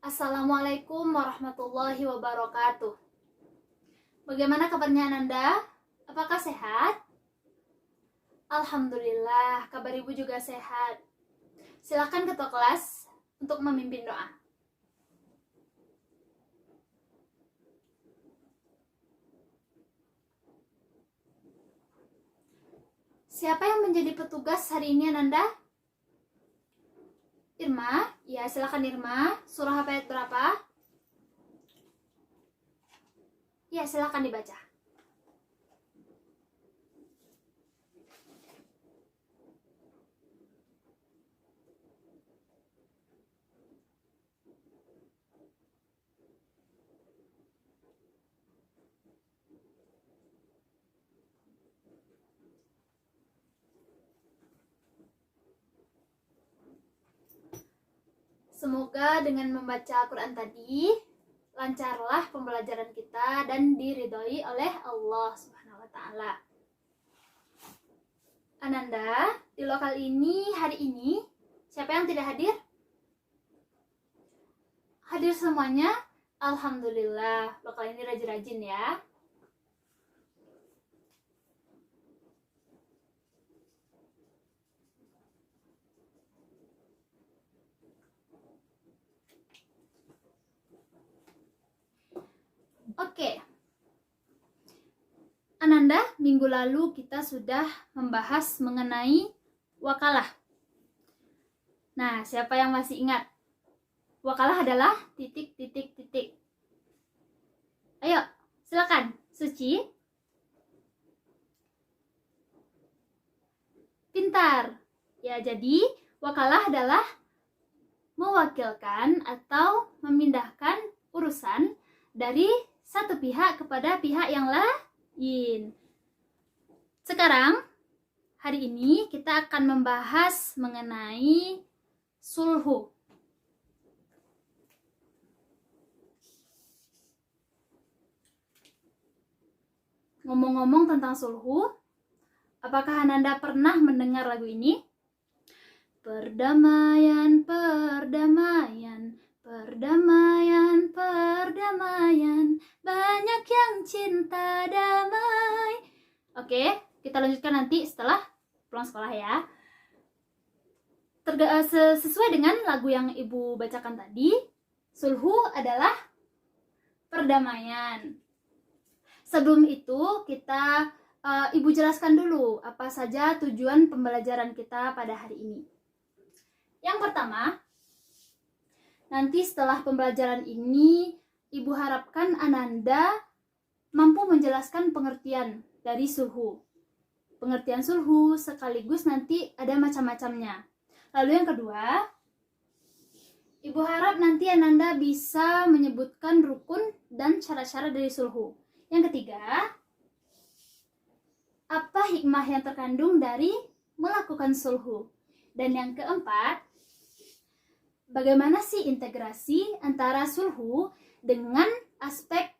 Assalamualaikum warahmatullahi wabarakatuh. Bagaimana kabarnya Ananda? Apakah sehat? Alhamdulillah, kabar ibu juga sehat. Silakan ketua kelas untuk memimpin doa. Siapa yang menjadi petugas hari ini Ananda? Irma? Ya, silakan Irma. Surah apa ayat berapa? Ya, silakan dibaca. Semoga dengan membaca Al-Quran tadi, lancarlah pembelajaran kita dan diridhoi oleh Allah Subhanahu wa Ta'ala. Ananda, di lokal ini hari ini, siapa yang tidak hadir? Hadir semuanya? Alhamdulillah, lokal ini rajin-rajin ya. Oke. Ananda, minggu lalu kita sudah membahas mengenai wakalah. Nah, siapa yang masih ingat? Wakalah adalah titik. Ayo, silakan. Suci. Pintar. Ya, jadi wakalah adalah mewakilkan atau memindahkan urusan dari satu pihak kepada pihak yang lain. Sekarang, hari ini kita akan membahas mengenai sulhu. Ngomong-ngomong tentang sulhu, apakah Ananda pernah mendengar lagu ini? Perdamaian, perdamaian, perdamaian, perdamaian, banyak yang cinta damai. Oke, kita lanjutkan nanti setelah pulang sekolah ya. Sesuai dengan lagu yang ibu bacakan tadi, sulhu adalah perdamaian. Sebelum itu kita ibu jelaskan dulu apa saja tujuan pembelajaran kita pada hari ini. Yang pertama, nanti setelah pembelajaran ini, ibu harapkan Ananda mampu menjelaskan pengertian dari sulhu. Pengertian sulhu sekaligus nanti ada macam-macamnya. Lalu yang kedua, ibu harap nanti Ananda bisa menyebutkan rukun dan syarat-syarat dari sulhu. Yang ketiga, apa hikmah yang terkandung dari melakukan sulhu? Dan yang keempat, bagaimana sih integrasi antara sulhu dengan aspek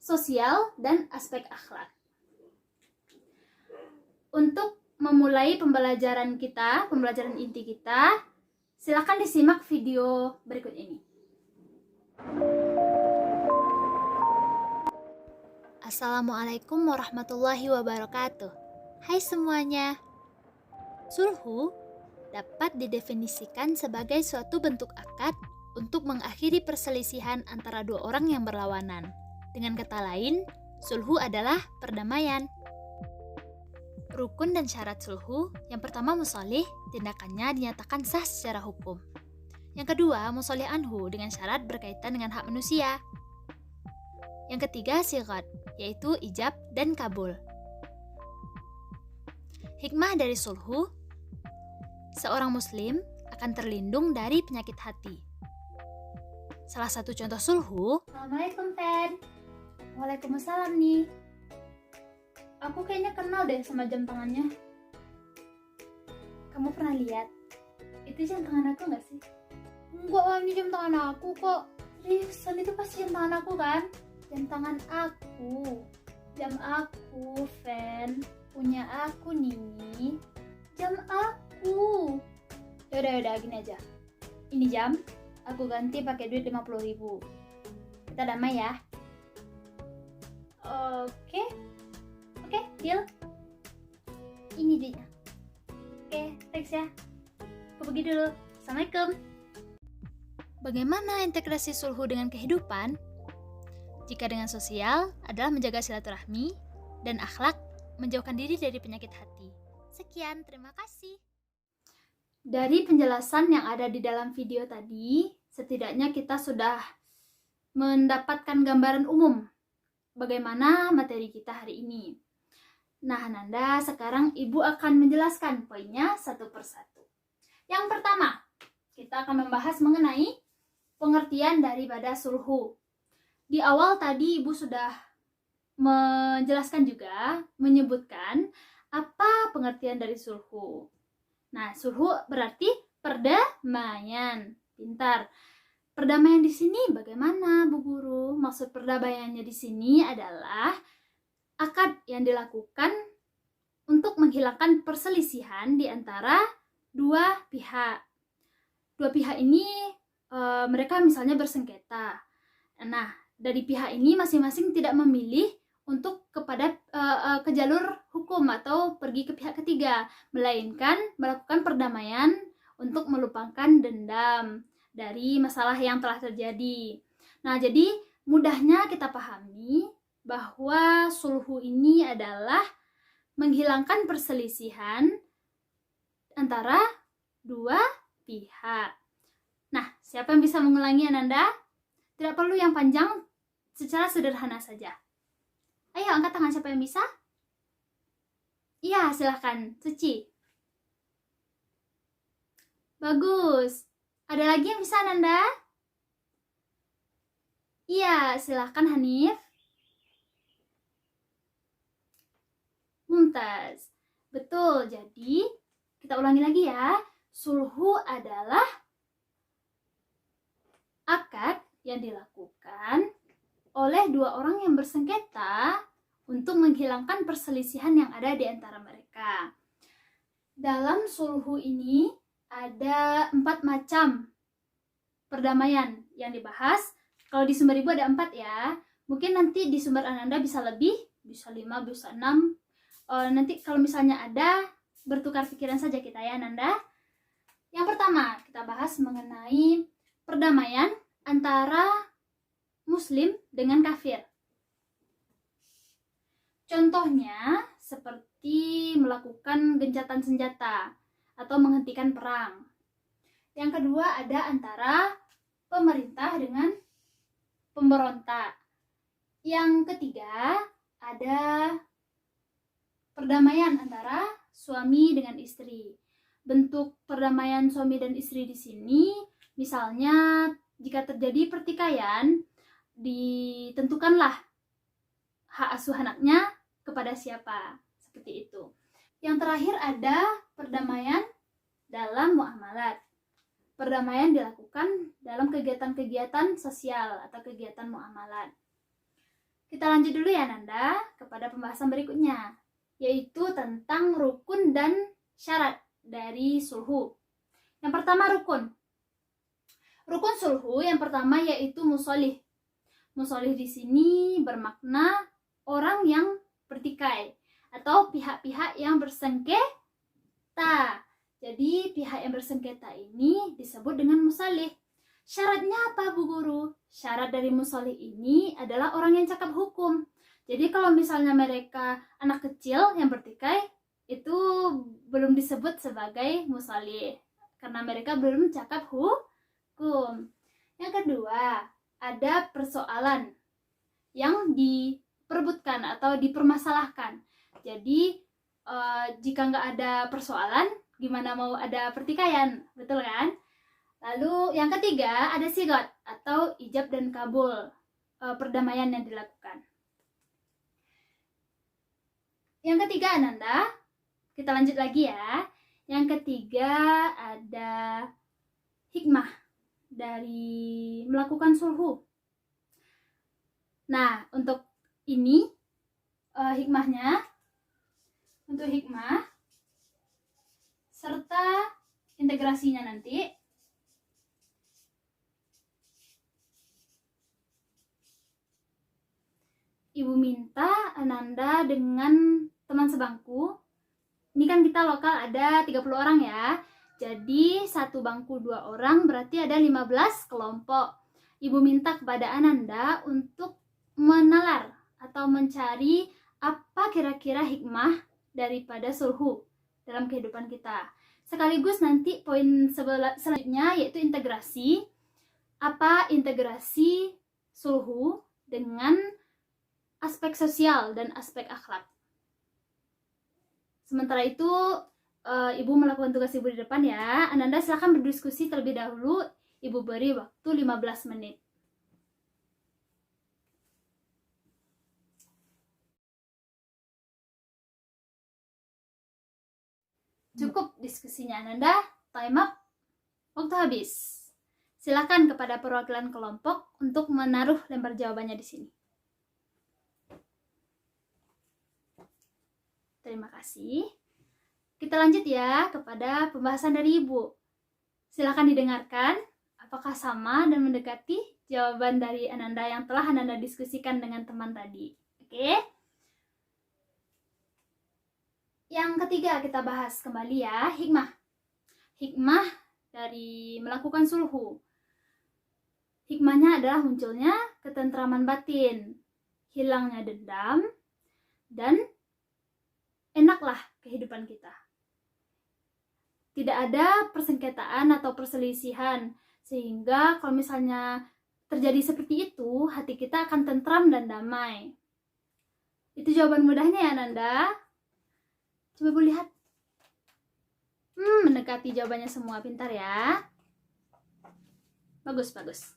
sosial dan aspek akhlak? Untuk memulai pembelajaran kita, pembelajaran inti kita, silakan disimak video berikut ini. Assalamualaikum warahmatullahi wabarakatuh. Hai semuanya. Sulhu dapat didefinisikan sebagai suatu bentuk akad untuk mengakhiri perselisihan antara dua orang yang berlawanan. Dengan kata lain, sulhu adalah perdamaian. Rukun dan syarat sulhu, yang pertama musolih, tindakannya dinyatakan sah secara hukum. Yang kedua, musolih anhu dengan syarat berkaitan dengan hak manusia. Yang ketiga, sigat, yaitu ijab dan kabul. Hikmah dari sulhu, seorang muslim akan terlindung dari penyakit hati. Salah satu contoh sulhu. Assalamualaikum, Ted. Waalaikumsalam nih. Aku kayaknya kenal deh sama jam tangannya. Kamu pernah lihat? Itu jam tangan aku gak sih? Enggak, ini jam tangan aku kok. Seriusan, itu pasti jam tangan aku kan? Jam tangan aku. Jam aku, fan. Punya aku, Nini. Jam aku. Yaudah, gini aja. Ini jam, aku ganti pakai duit 50.000. Kita damai ya. Oke, deal. Ini duitnya. Oke, thanks ya. Aku pergi dulu. Assalamualaikum. Bagaimana integrasi sulhu dengan kehidupan? Jika dengan sosial adalah menjaga silaturahmi dan akhlak, menjauhkan diri dari penyakit hati. Sekian, terima kasih. Dari penjelasan yang ada di dalam video tadi, setidaknya kita sudah mendapatkan gambaran umum bagaimana materi kita hari ini. Nah, Nanda, sekarang Ibu akan menjelaskan poinnya satu persatu. Yang pertama, kita akan membahas mengenai pengertian daripada sulhu. Di awal tadi Ibu sudah menjelaskan juga, menyebutkan apa pengertian dari sulhu. Nah, sulhu berarti perdamaian. Pintar. Perdamaian di sini bagaimana, Bu Guru? Maksud perdamaiannya di sini adalah akad yang dilakukan untuk menghilangkan perselisihan di antara dua pihak. Dua pihak ini mereka misalnya bersengketa. Nah, dari pihak ini masing-masing tidak memilih untuk ke jalur hukum atau pergi ke pihak ketiga, melainkan melakukan perdamaian untuk melupakan dendam dari masalah yang telah terjadi. Nah, jadi mudahnya kita pahami bahwa sulhu ini adalah menghilangkan perselisihan antara dua pihak. Nah, siapa yang bisa mengulangi, Ananda? Tidak perlu yang panjang, secara sederhana saja. Ayo, angkat tangan siapa yang bisa? Iya, silahkan. Suci. Bagus. Ada lagi yang bisa, Ananda? Iya, silahkan Hanif. Mumtaz. Betul, jadi kita ulangi lagi ya. Sulhu adalah akad yang dilakukan oleh dua orang yang bersengketa untuk menghilangkan perselisihan yang ada di antara mereka. Dalam sulhu ini ada 4 macam perdamaian yang dibahas. Kalau di sumber Ibu ada 4 ya. Mungkin nanti di sumber Ananda bisa lebih, bisa 5, bisa 6. Nanti kalau misalnya ada, bertukar pikiran saja kita ya, Ananda. Yang pertama, kita bahas mengenai perdamaian antara Muslim dengan kafir. Contohnya seperti melakukan gencatan senjata atau menghentikan perang. Yang kedua ada antara pemerintah dengan pemberontak. Yang ketiga ada perdamaian antara suami dengan istri. Bentuk perdamaian suami dan istri di sini, misalnya jika terjadi pertikaian, ditentukanlah hak asuh anaknya kepada siapa, seperti itu. Yang terakhir ada perdamaian dalam muamalat. Perdamaian dilakukan dalam kegiatan-kegiatan sosial atau kegiatan muamalat. Kita lanjut dulu ya, Nanda, kepada pembahasan berikutnya, yaitu tentang rukun dan syarat dari sulhu. Yang pertama, rukun. Rukun sulhu yang pertama yaitu musholih. Musholih di sini bermakna orang yang bertikai atau pihak-pihak yang bersengketa. Jadi pihak yang bersengketa ini disebut dengan musholih. Syaratnya apa, Bu Guru? Syarat dari musholih ini adalah orang yang cakap hukum. Jadi kalau misalnya mereka anak kecil yang bertikai, itu belum disebut sebagai musholih karena mereka belum cakap hukum. Yang kedua, ada persoalan yang diperebutkan atau dipermasalahkan. Jadi jika nggak ada persoalan, gimana mau ada pertikaian, betul kan? Lalu yang ketiga ada sigot atau ijab dan kabul, perdamaian yang dilakukan. Yang ketiga, Ananda, kita lanjut lagi ya. Yang ketiga ada hikmah dari melakukan sulhu. Nah, untuk ini hikmahnya, untuk hikmah serta integrasinya nanti Ananda dengan teman sebangku. Ini kan kita lokal ada 30 orang ya. Jadi satu bangku 2 orang berarti ada 15 kelompok. Ibu minta kepada Ananda untuk menalar atau mencari apa kira-kira hikmah daripada sulhu dalam kehidupan kita. Sekaligus nanti poin selanjutnya yaitu integrasi. Apa integrasi sulhu dengan aspek sosial dan aspek akhlak. Sementara itu, Ibu melakukan tugas Ibu di depan ya. Ananda silakan berdiskusi terlebih dahulu. Ibu beri waktu 15 menit. Cukup diskusinya Ananda. Time up. Waktu habis. Silakan kepada perwakilan kelompok untuk menaruh lembar jawabannya di sini. Terima kasih. Kita lanjut ya kepada pembahasan dari Ibu. Silakan didengarkan apakah sama dan mendekati jawaban dari Ananda yang telah Ananda diskusikan dengan teman tadi. Oke? Yang ketiga kita bahas kembali ya, hikmah. Hikmah dari melakukan sulhu. Hikmahnya adalah munculnya ketentraman batin, hilangnya dendam, dan enaklah kehidupan kita. Tidak ada persengketaan atau perselisihan, sehingga kalau misalnya terjadi seperti itu, hati kita akan tentram dan damai. Itu jawaban mudahnya ya Nanda. Coba Bu lihat. Mendekati jawabannya semua, pintar ya. Bagus, bagus.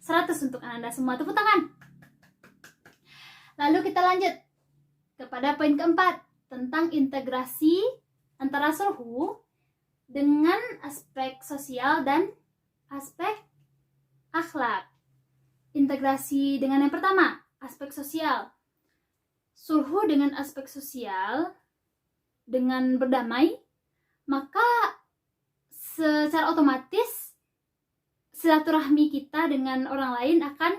100 untuk Ananda semua, tepuk tangan. Lalu kita lanjut kepada poin keempat, tentang integrasi antara sulhu dengan aspek sosial dan aspek akhlak. Integrasi dengan yang pertama, aspek sosial. Sulhu dengan aspek sosial, dengan berdamai, maka secara otomatis silaturahmi kita dengan orang lain akan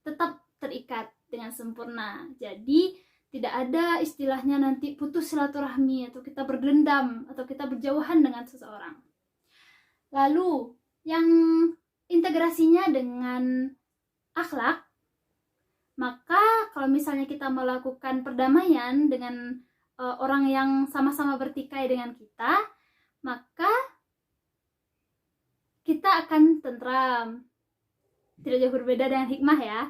tetap terikat dengan sempurna. Jadi tidak ada istilahnya nanti putus silaturahmi atau kita berdendam atau kita berjauhan dengan seseorang. Lalu yang integrasinya dengan akhlak, maka kalau misalnya kita melakukan perdamaian dengan orang yang sama-sama bertikai dengan kita, maka kita akan tentram. Tidak jauh berbeda dengan hikmah ya.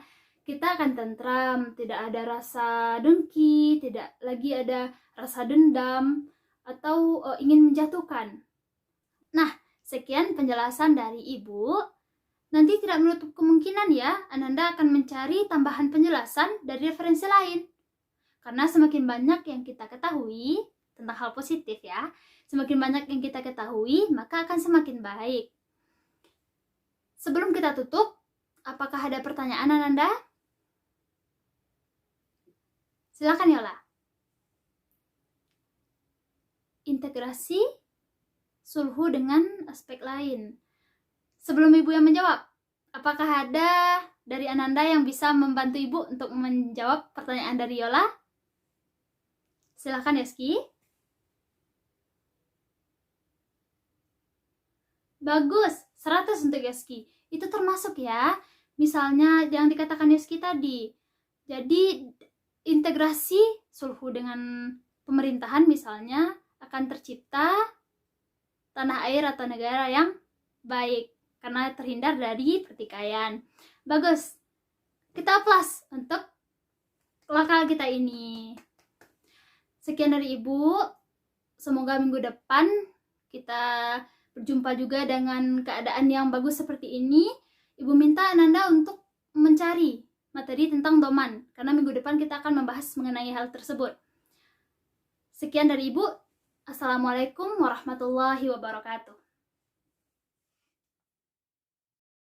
Kita akan tentram, tidak ada rasa dengki, tidak lagi ada rasa dendam, atau ingin menjatuhkan. Nah, sekian penjelasan dari Ibu. Nanti tidak menutup kemungkinan ya, Ananda akan mencari tambahan penjelasan dari referensi lain. Karena semakin banyak yang kita ketahui, tentang hal positif ya, semakin banyak yang kita ketahui, maka akan semakin baik. Sebelum kita tutup, apakah ada pertanyaan Ananda? Silakan Yola. Integrasi sulhu dengan aspek lain. Sebelum Ibu yang menjawab, apakah ada dari Ananda yang bisa membantu Ibu untuk menjawab pertanyaan dari Yola? Silakan Yeski. Bagus, 100 untuk Yeski. Itu termasuk ya, misalnya yang dikatakan Yeski tadi. Jadi integrasi sulhu dengan pemerintahan misalnya akan tercipta tanah air atau negara yang baik karena terhindar dari pertikaian. Bagus. Kita plus untuk lokal kita ini. Sekian dari Ibu. Semoga minggu depan kita berjumpa juga dengan keadaan yang bagus seperti ini. Ibu minta Ananda untuk mencari materi tentang doman, karena minggu depan kita akan membahas mengenai hal tersebut. Sekian dari Ibu. Assalamualaikum warahmatullahi wabarakatuh.